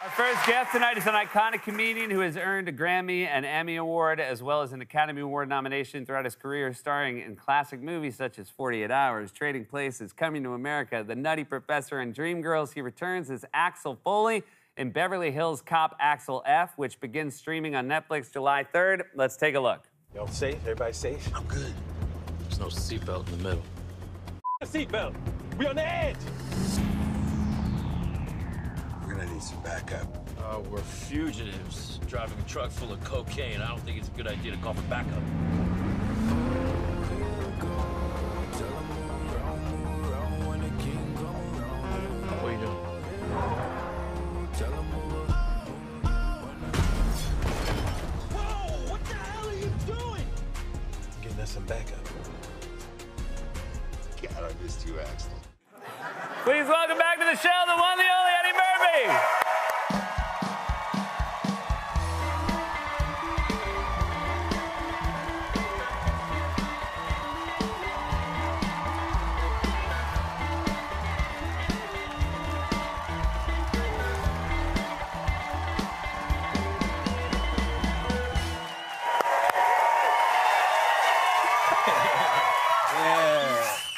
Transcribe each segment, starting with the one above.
Our first guest tonight is an iconic comedian who has earned a Grammy and Emmy Award, as well as an Academy Award nomination throughout his career, starring in classic movies such as 48 Hours, Trading Places, Coming to America, The Nutty Professor, and Dreamgirls. He returns as Axel Foley in Beverly Hills Cop Axel F, which begins streaming on Netflix July 3rd. Let's take a look. Y'all safe? Everybody safe? I'm good. There's no seatbelt in the middle. Seatbelt. We on the edge. We're gonna need some backup. We're fugitives driving a truck full of cocaine. I don't think it's a good idea to call for backup. What are you doing? Whoa! What the hell are you doing? Getting us some backup. God, I missed you, Axel. Please welcome back to the show, the one, the only Eddie Murphy.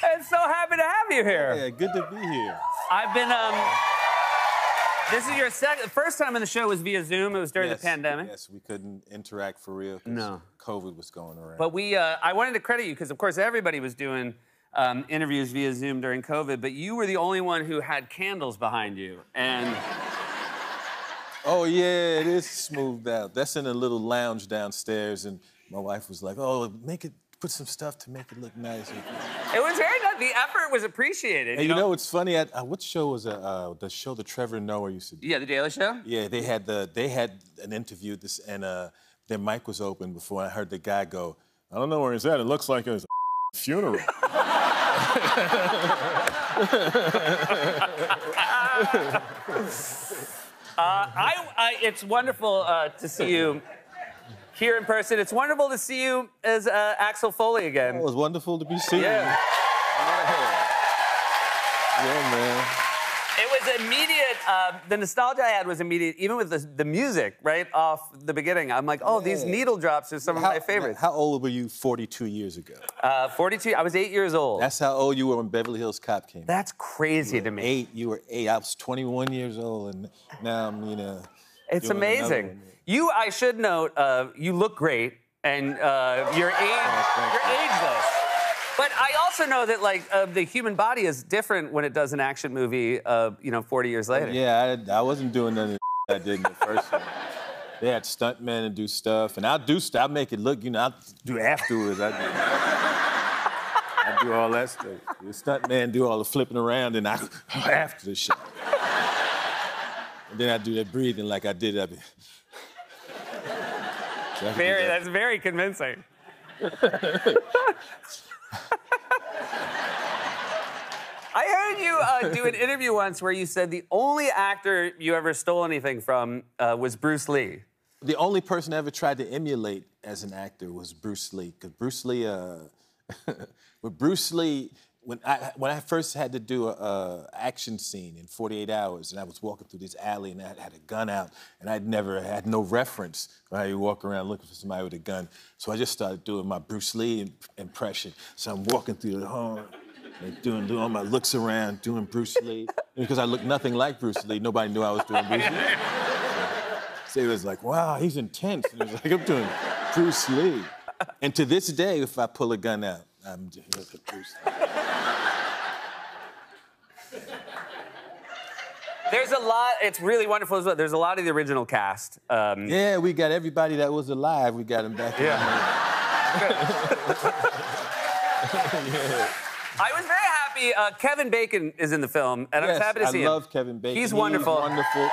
I'm so happy to have you here. Yeah, good to be here. I've been, this is your first time on the show was via Zoom. It was during the pandemic. Yes, we couldn't interact for real because No. COVID was going around. But I wanted to credit you because, of course, everybody was doing interviews via Zoom during COVID, but you were the only one who had candles behind you. And Oh, yeah, it is smoothed out. That's in a little lounge downstairs, and my wife was like, oh, put some stuff to make it look nice. it was very nice. The effort was appreciated. And you know what's funny? What show was it? The show that Trevor Noah used to do. Yeah, The Daily Show? Yeah, they had an interview, and their mic was open before, and I heard the guy go, I don't know where he's at. It looks like it's a funeral. It's wonderful to see you here in person. It's wonderful to see you as Axel Foley again. It was wonderful to be seen. Yeah. Yeah, man. It was immediate. The nostalgia I had was immediate, even with the music right off the beginning. I'm like, oh, these needle drops are some of my favorites. How old were you 42 years ago? 42. I was 8 years old. That's how old you were when Beverly Hills Cop came out. That's crazy to me. You were 8. I was 21 years old, and now I'm, It's doing another amazing. one. I should note, you look great, and you're ageless. But I also know that the human body is different when it does an action movie, 40 years later. Yeah, I wasn't doing none of the I did in the first one. They had stuntmen and do stuff, and I'll do stuff. I'll make it look, I'll do afterwards. I do all that stuff. The stuntman do all the flipping around, and after the shot. And then I do that breathing like I did. That's very convincing. I heard you do an interview once where you said the only actor you ever stole anything from was Bruce Lee. The only person I ever tried to emulate as an actor was Bruce Lee. Because Bruce Lee, when I first had to do an action scene in 48 Hours, and I was walking through this alley, and I had a gun out, and I'd never had no reference for how you walk around looking for somebody with a gun. So I just started doing my Bruce Lee impression. So I'm walking through the hall, and doing all my looks around, doing Bruce Lee. And because I looked nothing like Bruce Lee, nobody knew I was doing Bruce Lee. So it was like, wow, he's intense. And it was like, I'm doing Bruce Lee. And to this day, if I pull a gun out, I'm doing Bruce Lee. There's a lot, it's really wonderful as well. There's a lot of the original cast. Yeah, we got everybody that was alive. We got them back in. I was very happy. Kevin Bacon is in the film, and I was happy to see him. I love Kevin Bacon. He's wonderful. He's wonderful.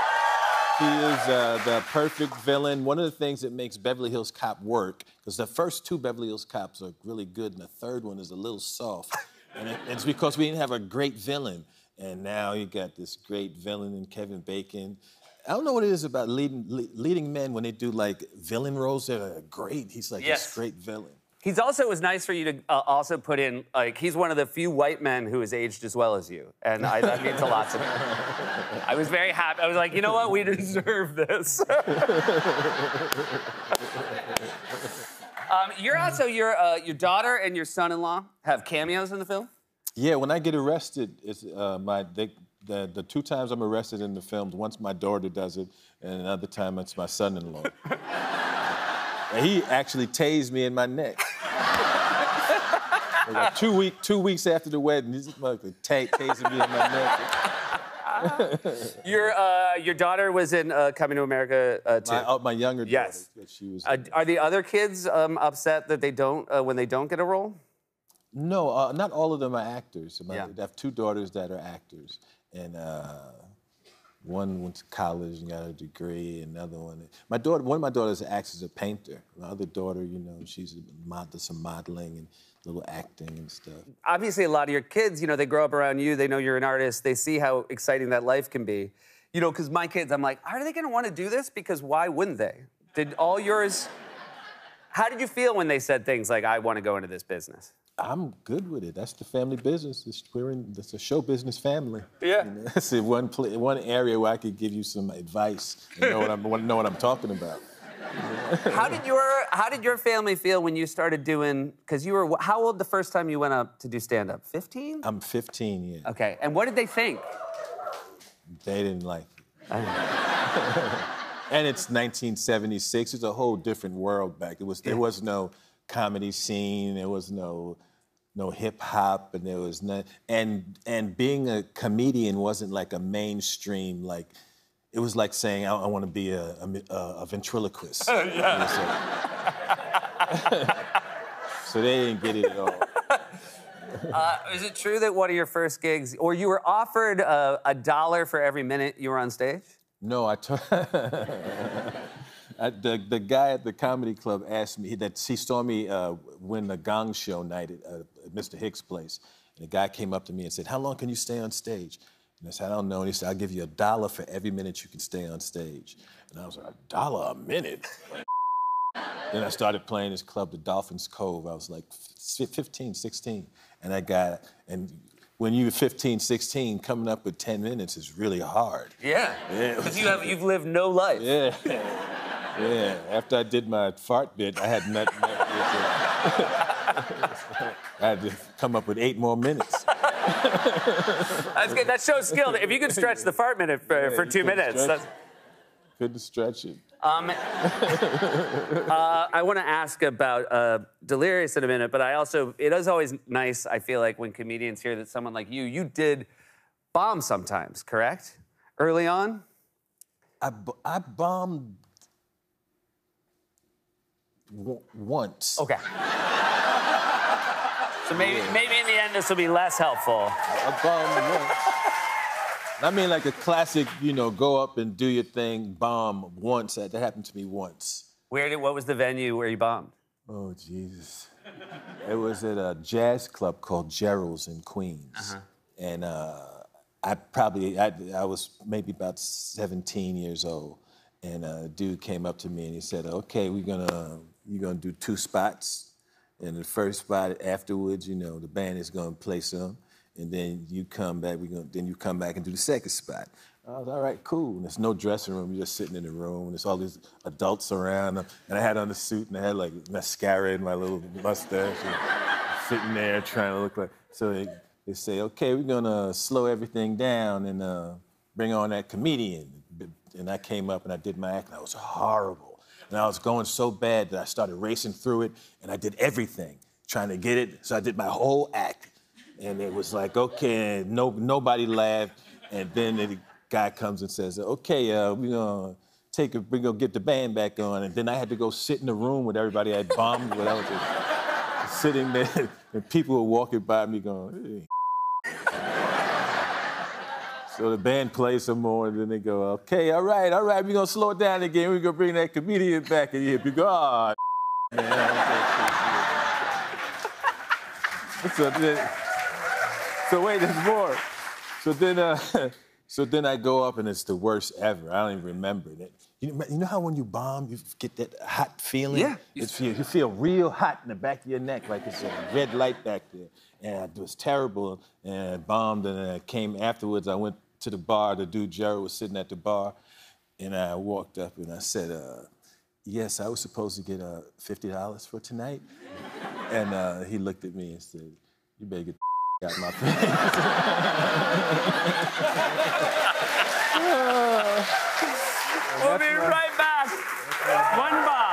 He is the perfect villain. One of the things that makes Beverly Hills Cop work, because the first 2 Beverly Hills Cops are really good, and the third one is a little soft. And it's because we didn't have a great villain. And now you got this great villain in Kevin Bacon. I don't know what it is about leading men when they do, villain roles that are great. He's like this great villain. He's also, it was nice for you to also put in, like, he's one of the few white men who has aged as well as you. And that means a lot to me. I was very happy. I was like, you know what? We deserve this. You're also, your daughter and your son-in-law have cameos in the film? Yeah, when I get arrested, it's the 2 times I'm arrested in the films, once my daughter does it, and another time it's my son-in-law. And he actually tased me in my neck. Like 2 weeks after the wedding, he's like tasing me in my neck. Your daughter was in Coming to America too. My younger daughter. Yes. She was. Are the other kids upset that they don't when they don't get a role? No, not all of them are actors. Yeah. I have 2 daughters that are actors, and one went to college and got a degree, and another one. One of my daughters acts as a painter. My other daughter, you know, does some modeling and little acting and stuff. Obviously, a lot of your kids, you know, they grow up around you. They know you're an artist. They see how exciting that life can be. You know, because my kids, I'm like, are they going to want to do this? Because why wouldn't they? Did all yours? How did you feel when they said things like, I want to go into this business? I'm good with it. That's the family business. It's a show business family. Yeah. You know, that's one area where I could give you some advice and know what I'm talking about. How did your family feel when you started doing? Because you were how old the first time you went up to do stand-up? 15? I'm 15, yeah. Okay. And what did they think? They didn't like it. And it's 1976. It's a whole different world back. There was no comedy scene. There was no hip hop, and there was none. And being a comedian wasn't like a mainstream like. It was like saying I want to be a ventriloquist. Yeah. So they didn't get it at all. Is it true that one of your first gigs, or you were offered $1 for every minute you were on stage? No, the guy at the comedy club asked me that he saw me win the Gong Show night at Mr. Hicks' place. And the guy came up to me and said, "How long can you stay on stage?" And I said, "I don't know." And he said, "I'll give you $1 for every minute you can stay on stage." And I was like, $1 a minute? Then I started playing this club, the Dolphins Cove. I was like 15, 16. And when you're 15, 16, coming up with 10 minutes is really hard. Yeah. Because you've lived no life. Yeah. Yeah. After I did my fart bit, I had nothing. I had to come up with 8 more minutes. That's good. That shows skill. If you can stretch the fart minute for 2 minutes. Couldn't stretch it. I want to ask about Delirious in a minute, but it is always nice, I feel like, when comedians hear that someone like you did bomb sometimes, correct? Early on? I bombed once. Okay. So maybe in the end this will be less helpful. I bombed once. I mean, like a classic, go up and do your thing, bomb once. That happened to me once. What was the venue where you bombed? Oh, Jesus. It was at a jazz club called Gerald's in Queens. Uh-huh. And I was maybe about 17 years old. And a dude came up to me and he said, "Okay, you're gonna do 2 spots. And the first spot afterwards, the band is gonna play some. And then you come back, you come back and do the second spot." I was, all right, cool. And there's no dressing room, you're just sitting in the room, and there's all these adults around. And I had on the suit, and I had like mascara in my little mustache, and sitting there trying to look like. So they say, "Okay, we're gonna slow everything down and bring on that comedian." And I came up and I did my act, and I was horrible. And I was going so bad that I started racing through it, and I did everything, trying to get it. So I did my whole act. And it was like, okay, nobody laughed. And then the guy comes and says, "Okay, we're gonna get the band back on." And then I had to go sit in the room with everybody I had bombed with. I was just sitting there, and people were walking by me going, "Hey." So the band plays some more, and then they go, "Okay, all right, we're gonna slow it down again. We're gonna bring that comedian back." And you go, "Oh, man." So wait, there's more. So then So then I go up, and it's the worst ever. I don't even remember it. You know how when you bomb, you get that hot feeling? Yeah. You feel real hot in the back of your neck, like it's a red light back there. And it was terrible, and I bombed, and then I came afterwards. I went to the bar. The dude, Jared, was sitting at the bar, and I walked up, and I said, yes, I was supposed to get $50 for tonight. And he looked at me and said, you better get the out of my face. We'll be right back. One bomb.